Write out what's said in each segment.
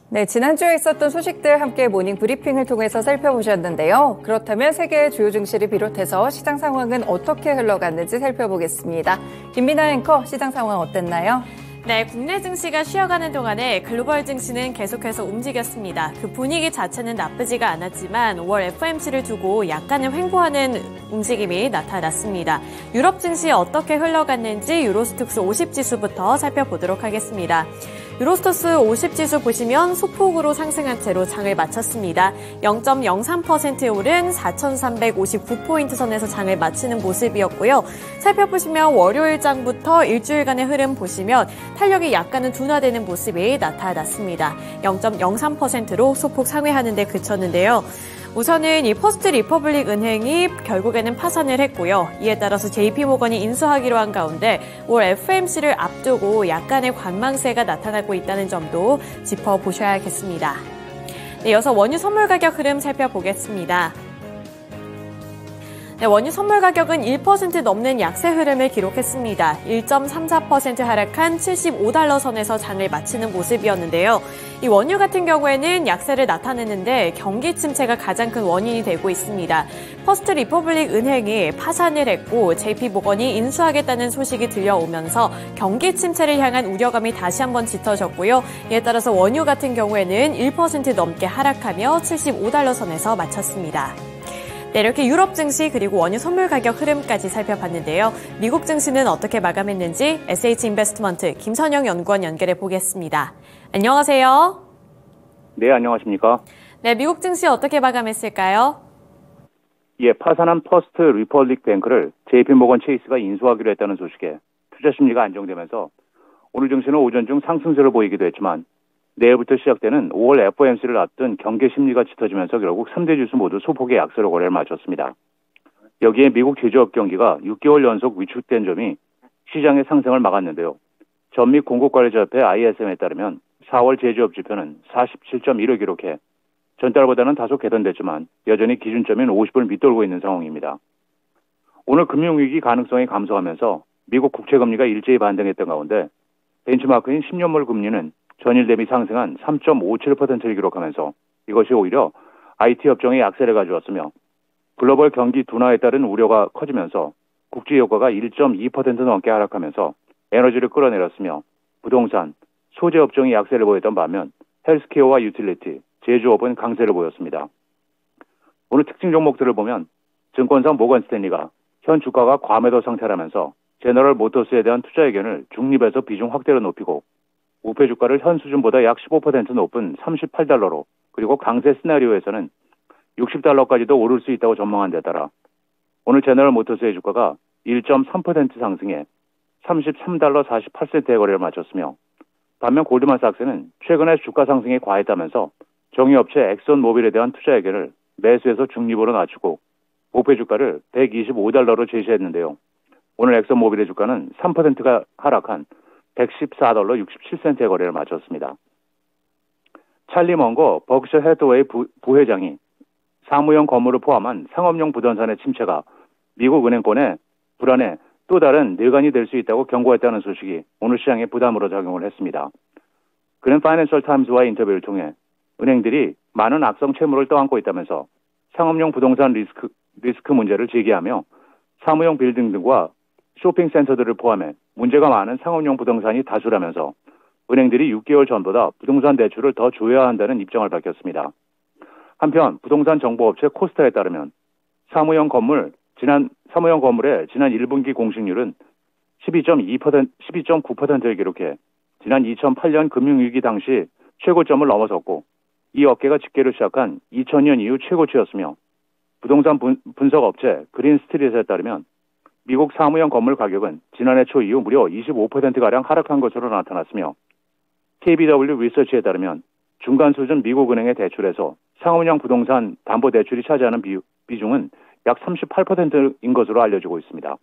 네, 지난주에 있었던 소식들 함께 모닝 브리핑을 통해서 살펴보셨는데요. 그렇다면 세계의 주요 증시를 비롯해서 시장 상황은 어떻게 흘러갔는지 살펴보겠습니다. 김민아 앵커, 시장 상황 어땠나요? 네, 국내 증시가 쉬어가는 동안에 글로벌 증시는 계속해서 움직였습니다. 그 분위기 자체는 나쁘지가 않았지만 5월 FOMC를 두고 약간은 횡보하는 움직임이 나타났습니다. 유럽 증시 어떻게 흘러갔는지 유로스톡스 50지수부터 살펴보도록 하겠습니다. 유로스톡스 50지수 보시면 소폭으로 상승한 채로 장을 마쳤습니다. 0.03% 오른 4,359포인트 선에서 장을 마치는 모습이었고요. 살펴보시면 월요일 장부터 일주일간의 흐름 보시면 탄력이 약간은 둔화되는 모습이 나타났습니다. 0.03%로 소폭 상회하는 데 그쳤는데요. 우선은 이 퍼스트 리퍼블릭 은행이 결국에는 파산을 했고요. 이에 따라서 JP모건이 인수하기로 한 가운데 올 FOMC를 앞두고 약간의 관망세가 나타나고 있다는 점도 짚어보셔야겠습니다. 네, 이어서 원유 선물 가격 흐름 살펴보겠습니다. 네, 원유 선물 가격은 1% 넘는 약세 흐름을 기록했습니다. 1.34% 하락한 75달러 선에서 장을 마치는 모습이었는데요. 이 원유 같은 경우에는 약세를 나타내는데 경기 침체가 가장 큰 원인이 되고 있습니다. 퍼스트 리퍼블릭 은행이 파산을 했고 JP모건이 인수하겠다는 소식이 들려오면서 경기 침체를 향한 우려감이 다시 한번 짙어졌고요. 이에 따라서 원유 같은 경우에는 1% 넘게 하락하며 75달러 선에서 마쳤습니다. 네, 이렇게 유럽 증시 그리고 원유 선물 가격 흐름까지 살펴봤는데요. 미국 증시는 어떻게 마감했는지 SH인베스트먼트 김선영 연구원 연결해 보겠습니다. 안녕하세요. 네, 안녕하십니까. 네, 미국 증시 어떻게 마감했을까요? 예, 파산한 퍼스트 리퍼블릭 뱅크를 JP모건 체이스가 인수하기로 했다는 소식에 투자 심리가 안정되면서 오늘 증시는 오전 중 상승세를 보이기도 했지만 내일부터 시작되는 5월 FOMC를 앞둔 경계 심리가 짙어지면서 결국 3대 지수 모두 소폭의 약세로 거래를 마쳤습니다. 여기에 미국 제조업 경기가 6개월 연속 위축된 점이 시장의 상승을 막았는데요. 전미 공급관리자협회 ISM에 따르면 4월 제조업 지표는 47.1을 기록해 전달보다는 다소 개선됐지만 여전히 기준점인 50을 밑돌고 있는 상황입니다. 오늘 금융위기 가능성이 감소하면서 미국 국채금리가 일제히 반등했던 가운데 벤치마크인 10년물 금리는 전일 대비 상승한 3.57%를 기록하면서 이것이 오히려 IT 업종의 약세를 가져왔으며 글로벌 경기 둔화에 따른 우려가 커지면서 국제 유가가 1.2% 넘게 하락하면서 에너지를 끌어내렸으며 부동산, 소재 업종이 약세를 보였던 반면 헬스케어와 유틸리티, 제조업은 강세를 보였습니다. 오늘 특징 종목들을 보면 증권사 모건 스탠리가 현 주가가 과매도 상태라면서 제너럴 모터스에 대한 투자 의견을 중립에서 비중 확대로 높이고 우표 주가를 현 수준보다 약 15% 높은 38달러로 그리고 강세 시나리오에서는 60달러까지도 오를 수 있다고 전망한 데 따라 오늘 제너럴 모터스의 주가가 1.3% 상승해 33달러 48센트의 거래를 마쳤으며 반면 골드만삭스는 최근에 주가 상승이 과했다면서 정유업체 엑선모빌에 대한 투자 의견을 매수해서 중립으로 낮추고 목표 주가를 125달러로 제시했는데요. 오늘 엑선모빌의 주가는 3%가 하락한 114달러 67센트의 거래를 마쳤습니다. 찰리 먼거 버크셔 해서웨이 부회장이 사무용 건물을 포함한 상업용 부동산의 침체가 미국 은행권의 불안에 또 다른 뇌관이 될 수 있다고 경고했다는 소식이 오늘 시장에 부담으로 작용을 했습니다. 그는 파이낸셜 타임즈와의 인터뷰를 통해 은행들이 많은 악성 채무를 떠안고 있다면서 상업용 부동산 리스크 문제를 제기하며 사무용 빌딩 등과 쇼핑센터들을 포함해 문제가 많은 상업용 부동산이 다수라면서 은행들이 6개월 전보다 부동산 대출을 더 줘야 한다는 입장을 밝혔습니다. 한편 부동산 정보업체 코스타에 따르면 사무용 건물의 지난 1분기 공시률은 12.9%를 기록해 지난 2008년 금융위기 당시 최고점을 넘어섰고 이 업계가 집계를 시작한 2000년 이후 최고치였으며 부동산 분석 업체 그린스트릿에 따르면 미국 사무용 건물 가격은 지난해 초 이후 무려 25%가량 하락한 것으로 나타났으며 KBW 리서치에 따르면 중간 수준 미국 은행의 대출에서 상업용 부동산 담보대출이 차지하는 비중은 약 38%인 것으로 알려지고 있습니다.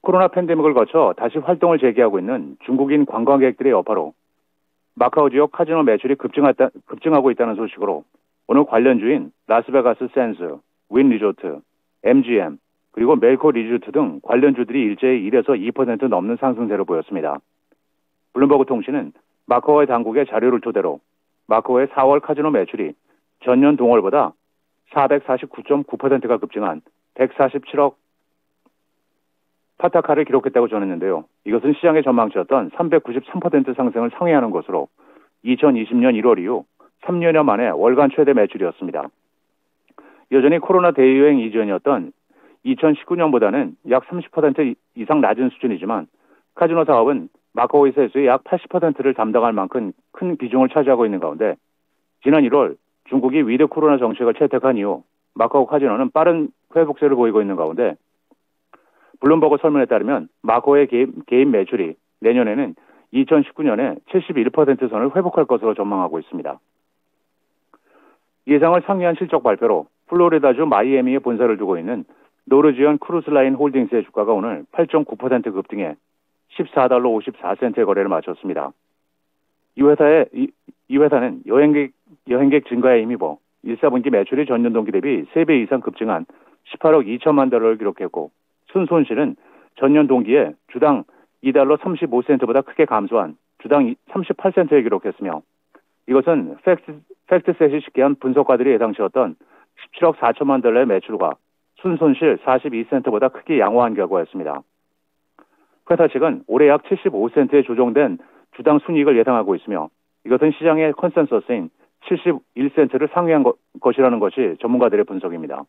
코로나 팬데믹을 거쳐 다시 활동을 재개하고 있는 중국인 관광객들의 여파로 마카오 지역 카지노 매출이 급증하고 있다는 소식으로 오늘 관련주인 라스베가스 샌즈, 윈 리조트, MGM, 그리고 멜코 리조트 등 관련주들이 일제히 1에서 2% 넘는 상승세를 보였습니다. 블룸버그 통신은 마카오의 당국의 자료를 토대로 마카오의 4월 카지노 매출이 전년 동월보다 449.9%가 급증한 147억 파타카를 기록했다고 전했는데요. 이것은 시장의 전망치였던 393% 상승을 상회하는 것으로 2020년 1월 이후 3년여 만에 월간 최대 매출이었습니다. 여전히 코로나 대유행 이전이었던 2019년보다는 약 30% 이상 낮은 수준이지만 카지노 사업은 마카오의 세수의 약 80%를 담당할 만큼 큰 비중을 차지하고 있는 가운데 지난 1월 중국이 위드 코로나 정책을 채택한 이후 마카오 카지노는 빠른 회복세를 보이고 있는 가운데 블룸버그 설문에 따르면 마카오의 개인 매출이 내년에는 2019년에 71% 선을 회복할 것으로 전망하고 있습니다. 예상을 상회한 실적 발표로 플로리다주 마이애미에 본사를 두고 있는 노르지언 크루즈라인 홀딩스의 주가가 오늘 8.9% 급등해 $14 54센트의 거래를 마쳤습니다. 이 회사는 여행객 증가에 힘입어 1사분기 매출이 전년 동기 대비 3배 이상 급증한 18억 2천만 달러를 기록했고 순손실은 전년 동기에 주당 $2 35센트보다 크게 감소한 주당 38센트에 기록했으며 이것은 팩트셋이 집계한 분석가들이 예상치였던 17억 4천만 달러의 매출과 순손실 42센트보다 크게 양호한 결과였습니다. 회사 측은 올해 약 75센트에 조정된 주당 순이익을 예상하고 있으며 이것은 시장의 컨센서스인 71센트를 상회한 것이라는 것이 전문가들의 분석입니다.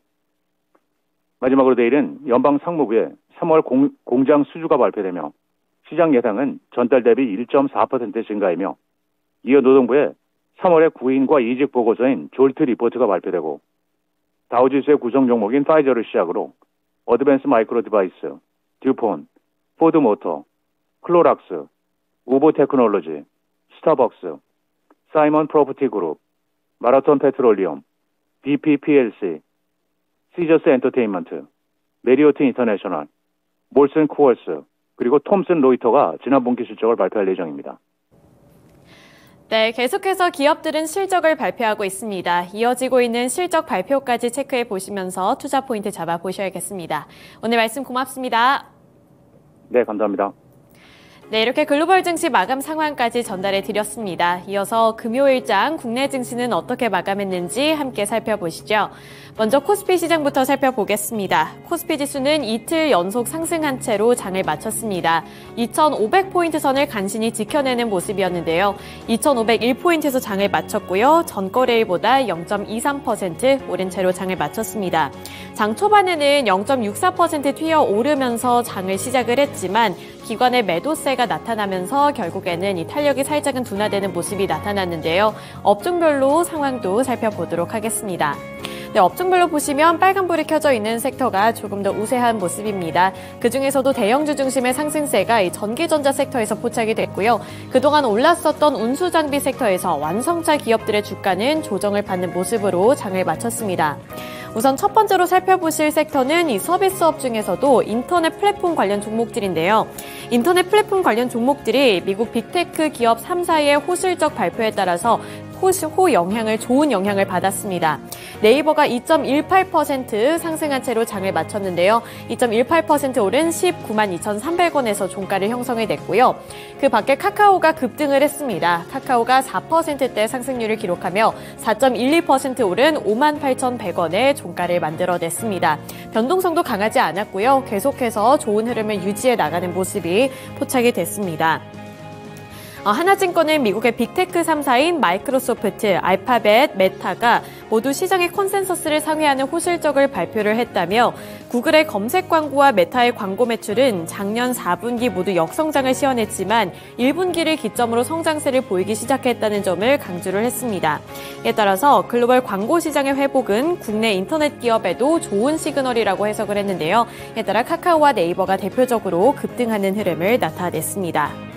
마지막으로 내일은 연방상무부의 3월 공장 수주가 발표되며 시장 예상은 전달 대비 1.4% 증가이며 이어 노동부의 3월의 구인과 이직 보고서인 졸트 리포트가 발표되고 다우지수의 구성 종목인 파이저를 시작으로 어드밴스 마이크로 디바이스, 듀폰, 포드모터, 클로락스, 우보 테크놀로지, 스타벅스, 사이먼 프로퍼티 그룹, 마라톤 페트롤리움, BPPLC, 시저스 엔터테인먼트, 메리오트 인터내셔널, 몰슨 코얼스, 그리고 톰슨 로이터가 지난 분기 실적을 발표할 예정입니다. 네, 계속해서 기업들은 실적을 발표하고 있습니다. 이어지고 있는 실적 발표까지 체크해 보시면서 투자 포인트 잡아보셔야겠습니다. 오늘 말씀 고맙습니다. 네, 감사합니다. 네, 이렇게 글로벌 증시 마감 상황까지 전달해 드렸습니다. 이어서 금요일장 국내 증시는 어떻게 마감했는지 함께 살펴보시죠. 먼저 코스피 시장부터 살펴보겠습니다. 코스피 지수는 이틀 연속 상승한 채로 장을 마쳤습니다. 2,500포인트 선을 간신히 지켜내는 모습이었는데요. 2,501포인트에서 장을 마쳤고요. 전거래일보다 0.23% 오른 채로 장을 마쳤습니다. 장 초반에는 0.64% 튀어오르면서 장을 시작을 했지만 기관의 매도세가 나타나면서 결국에는 이 탄력이 살짝은 둔화되는 모습이 나타났는데요. 업종별로 상황도 살펴보도록 하겠습니다. 네, 업종별로 보시면 빨간불이 켜져 있는 섹터가 조금 더 우세한 모습입니다. 그중에서도 대형주 중심의 상승세가 이 전기전자 섹터에서 포착이 됐고요. 그동안 올랐었던 운수장비 섹터에서 완성차 기업들의 주가는 조정을 받는 모습으로 장을 마쳤습니다. 우선 첫 번째로 살펴보실 섹터는 이 서비스업 중에서도 인터넷 플랫폼 관련 종목들인데요. 인터넷 플랫폼 관련 종목들이 미국 빅테크 기업 3사의 호실적 발표에 따라서 좋은 영향을 받았습니다. 네이버가 2.18% 상승한 채로 장을 마쳤는데요. 2.18% 오른 192,2,300원에서 종가를 형성해 냈고요. 그 밖에 카카오가 급등을 했습니다. 카카오가 4%대 상승률을 기록하며 4.12% 오른 58,100원의 종가를 만들어냈습니다. 변동성도 강하지 않았고요. 계속해서 좋은 흐름을 유지해 나가는 모습이 포착이 됐습니다. 하나증권은 미국의 빅테크 3사인 마이크로소프트, 알파벳, 메타가 모두 시장의 컨센서스를 상회하는 호실적을 발표를 했다며 구글의 검색 광고와 메타의 광고 매출은 작년 4분기 모두 역성장을 시현했지만 1분기를 기점으로 성장세를 보이기 시작했다는 점을 강조를 했습니다. 이에 따라서 글로벌 광고 시장의 회복은 국내 인터넷 기업에도 좋은 시그널이라고 해석을 했는데요. 이에 따라 카카오와 네이버가 대표적으로 급등하는 흐름을 나타냈습니다.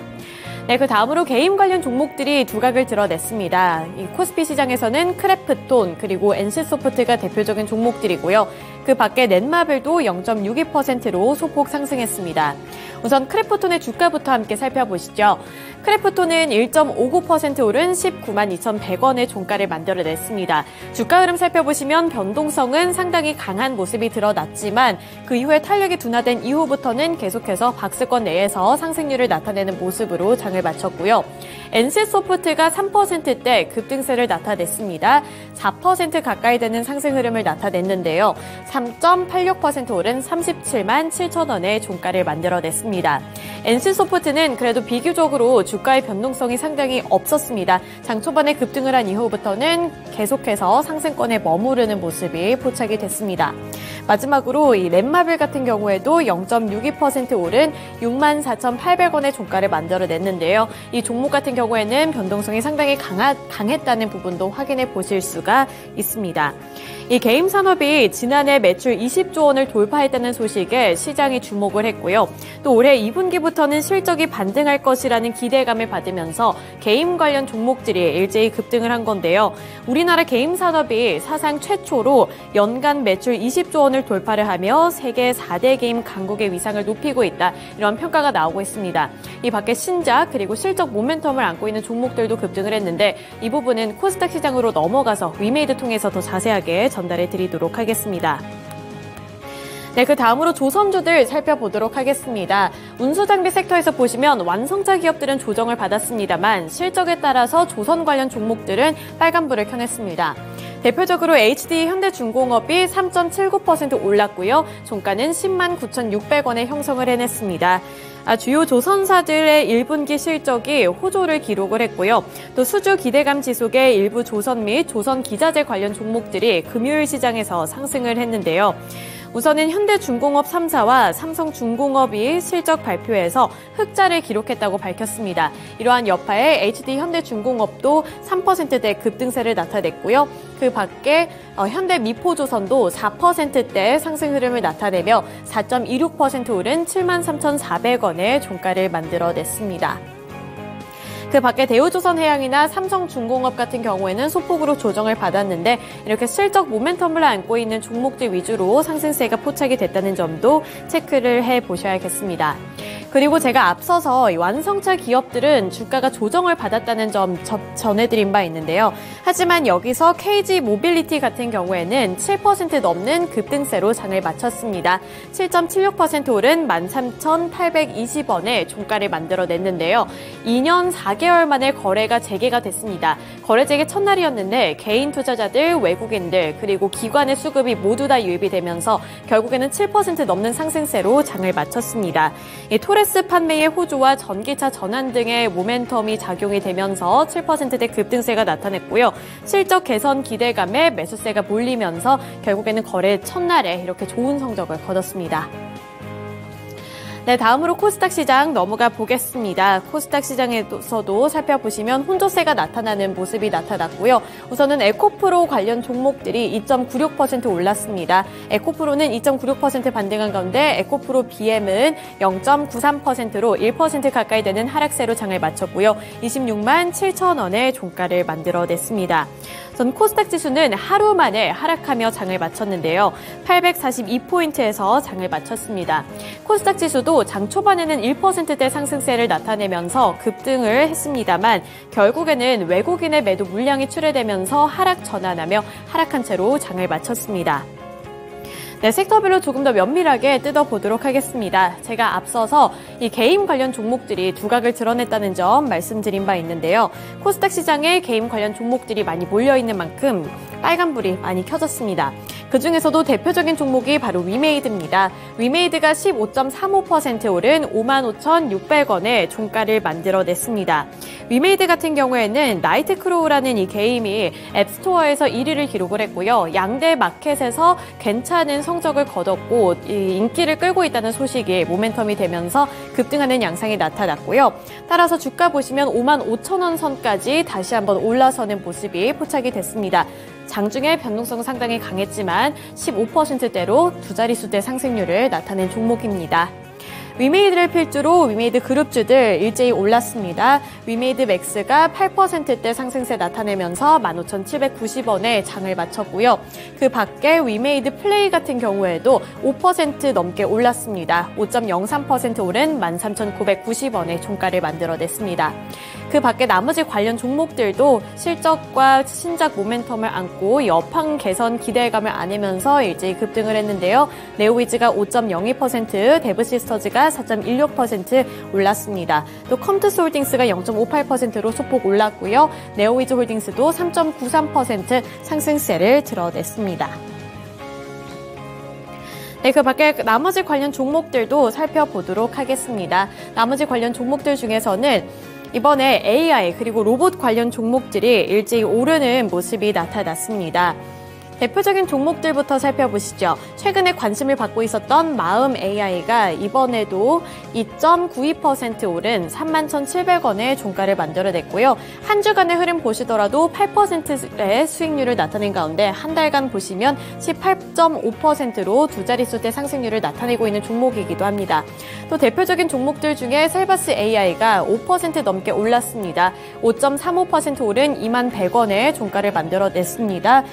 네, 그 다음으로 게임 관련 종목들이 두각을 드러냈습니다. 이 코스피 시장에서는 크래프톤 그리고 NC소프트가 대표적인 종목들이고요. 그 밖에 넷마블도 0.62%로 소폭 상승했습니다. 우선 크래프톤의 주가부터 함께 살펴보시죠. 크래프톤은 1.59% 오른 19만 2,100원의 종가를 만들어냈습니다. 주가 흐름 살펴보시면 변동성은 상당히 강한 모습이 드러났지만 그 이후에 탄력이 둔화된 이후부터는 계속해서 박스권 내에서 상승률을 나타내는 모습으로 장을 마쳤고요. NC소프트가 3%대 급등세를 나타냈습니다. 4% 가까이 되는 상승 흐름을 나타냈는데요. 3.86% 오른 37만 7천 원의 종가를 만들어냈습니다. NC소프트는 그래도 비교적으로 주가의 변동성이 상당히 없었습니다. 장 초반에 급등을 한 이후부터는 계속해서 상승권에 머무르는 모습이 포착이 됐습니다. 마지막으로 이 넷마블 같은 경우에도 0.62% 오른 64,800원의 종가를 만들어냈는데요. 이 종목 같은 경우에는 변동성이 상당히 강했다는 부분도 확인해 보실 수가 있습니다. 이 게임 산업이 지난해 매출 20조 원을 돌파했다는 소식에 시장이 주목을 했고요. 또 올해 2분기부터는 실적이 반등할 것이라는 기대감을 받으면서 게임 관련 종목들이 일제히 급등을 한 건데요. 우리나라 게임 산업이 사상 최초로 연간 매출 20조 원을 돌파를 하며 세계 4대 게임 강국의 위상을 높이고 있다. 이런 평가가 나오고 있습니다. 이 밖에 신작 그리고 실적 모멘텀을 안고 있는 종목들도 급등을 했는데 이 부분은 코스닥 시장으로 넘어가서 위메이드 통해서 더 자세하게 전달해 드리도록 하겠습니다. 네, 그 다음으로 조선주들 살펴보도록 하겠습니다. 운수장비 섹터에서 보시면 완성차 기업들은 조정을 받았습니다만 실적에 따라서 조선 관련 종목들은 빨간불을 켜냈습니다. 대표적으로 HD 현대중공업이 3.79% 올랐고요. 종가는 10만 9,600원에 형성을 해냈습니다. 주요 조선사들의 1분기 실적이 호조를 기록을 했고요. 또 수주 기대감 지속의 일부 조선 및 조선기자재 관련 종목들이 금요일 시장에서 상승을 했는데요. 우선은 현대중공업 3사와 삼성중공업이 실적 발표에서 흑자를 기록했다고 밝혔습니다. 이러한 여파에 HD 현대중공업도 3%대 급등세를 나타냈고요. 그 밖에 현대미포조선도 4%대 상승 흐름을 나타내며 4.26% 오른 73,400원의 종가를 만들어냈습니다. 그 밖에 대우조선해양이나 삼성중공업 같은 경우에는 소폭으로 조정을 받았는데 이렇게 실적 모멘텀을 안고 있는 종목들 위주로 상승세가 포착이 됐다는 점도 체크를 해보셔야겠습니다. 그리고 제가 앞서서 완성차 기업들은 주가가 조정을 받았다는 점 전해드린 바 있는데요. 하지만 여기서 KG 모빌리티 같은 경우에는 7% 넘는 급등세로 장을 마쳤습니다. 7.76% 오른 13,820원의 종가를 만들어냈는데요. 2년 4개월 만에 거래가 재개가 됐습니다. 거래 재개 첫날이었는데 개인 투자자들, 외국인들, 그리고 기관의 수급이 모두 다 유입이 되면서 결국에는 7% 넘는 상승세로 장을 마쳤습니다. 토레스 판매의 호조와 전기차 전환 등의 모멘텀이 작용이 되면서 7%대 급등세가 나타냈고요. 실적 개선 기대감에 매수세가 몰리면서 결국에는 거래 첫날에 이렇게 좋은 성적을 거뒀습니다. 네, 다음으로 코스닥 시장 넘어가 보겠습니다. 코스닥 시장에서도 살펴보시면 혼조세가 나타나는 모습이 나타났고요. 우선은 에코프로 관련 종목들이 2.96% 올랐습니다. 에코프로는 2.96% 반등한 가운데 에코프로 BM은 0.93%로 1% 가까이 되는 하락세로 장을 마쳤고요. 26만 7천 원의 종가를 만들어냈습니다. 전 코스닥 지수는 하루 만에 하락하며 장을 마쳤는데요. 842포인트에서 장을 마쳤습니다. 코스닥 지수도 장 초반에는 1%대 상승세를 나타내면서 급등을 했습니다만 결국에는 외국인의 매도 물량이 출회되면서 하락 전환하며 하락한 채로 장을 마쳤습니다. 네, 섹터별로 조금 더 면밀하게 뜯어보도록 하겠습니다. 제가 앞서서 이 게임 관련 종목들이 두각을 드러냈다는 점 말씀드린 바 있는데요. 코스닥 시장에 게임 관련 종목들이 많이 몰려있는 만큼 빨간불이 많이 켜졌습니다. 그중에서도 대표적인 종목이 바로 위메이드입니다. 위메이드가 15.35% 오른 55,600원의 종가를 만들어냈습니다. 위메이드 같은 경우에는 나이트크로우라는 이 게임이 앱스토어에서 1위를 기록을 했고요. 양대 마켓에서 괜찮은 성적을 거뒀고 인기를 끌고 있다는 소식이 모멘텀이 되면서 급등하는 양상이 나타났고요. 따라서 주가 보시면 55,000원 선까지 다시 한번 올라서는 모습이 포착이 됐습니다. 장중에 변동성은 상당히 강했지만 15%대로 두 자릿수대 상승률을 나타낸 종목입니다. 위메이드를 필두로 위메이드 그룹주들 일제히 올랐습니다. 위메이드 맥스가 8%대 상승세 나타내면서 15,790원에 장을 마쳤고요. 그 밖에 위메이드 플레이 같은 경우에도 5% 넘게 올랐습니다. 5.03% 오른 13,990원의 종가를 만들어냈습니다. 그 밖에 나머지 관련 종목들도 실적과 신작 모멘텀을 안고 여팡 개선 기대감을 안으면서 일제히 급등을 했는데요. 네오위즈가 5.02%, 데브시스터즈가 4.16% 올랐습니다. 또 컴투스홀딩스가 0.58%로 소폭 올랐고요. 네오위즈 홀딩스도 3.93% 상승세를 드러냈습니다. 네, 그 밖에 나머지 관련 종목들도 살펴보도록 하겠습니다. 나머지 관련 종목들 중에서는 이번에 AI 그리고 로봇 관련 종목들이 일제히 오르는 모습이 나타났습니다. 대표적인 종목들부터 살펴보시죠. 최근에 관심을 받고 있었던 마음 AI가 이번에도 2.92% 오른 31,700원의 종가를 만들어냈고요. 한 주간의 흐름 보시더라도 8%의 수익률을 나타낸 가운데 한 달간 보시면 18.5%로 두 자릿수대 상승률을 나타내고 있는 종목이기도 합니다. 또 대표적인 종목들 중에 셀바스 AI가 5% 넘게 올랐습니다. 5.35% 오른 21,100원의 종가를 만들어냈습니다.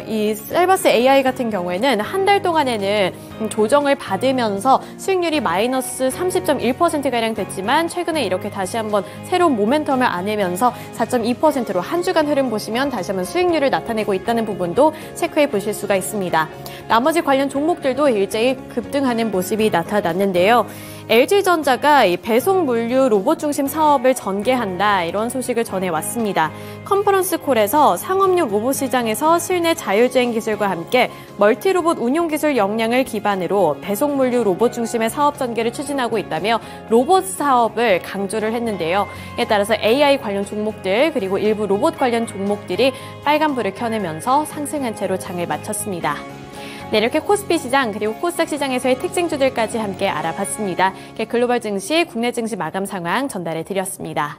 이 셀바스 AI 같은 경우에는 한 달 동안에는 조정을 받으면서 수익률이 마이너스 30.1%가량 됐지만 최근에 이렇게 다시 한번 새로운 모멘텀을 안으면서 4.2%로 한 주간 흐름 보시면 다시 한번 수익률을 나타내고 있다는 부분도 체크해 보실 수가 있습니다. 나머지 관련 종목들도 일제히 급등하는 모습이 나타났는데요. LG전자가 이 배송 물류 로봇 중심 사업을 전개한다 이런 소식을 전해왔습니다. 컨퍼런스 콜에서 상업용 로봇 시장에서 실내 자율주행 기술과 함께 멀티로봇 운용 기술 역량을 기반으로 배송 물류 로봇 중심의 사업 전개를 추진하고 있다며 로봇 사업을 강조를 했는데요. 이에 따라서 AI 관련 종목들 그리고 일부 로봇 관련 종목들이 빨간불을 켜내면서 상승한 채로 장을 마쳤습니다. 네, 이렇게 코스피 시장 그리고 코스닥 시장에서의 특징주들까지 함께 알아봤습니다. 글로벌 증시, 국내 증시 마감 상황 전달해 드렸습니다.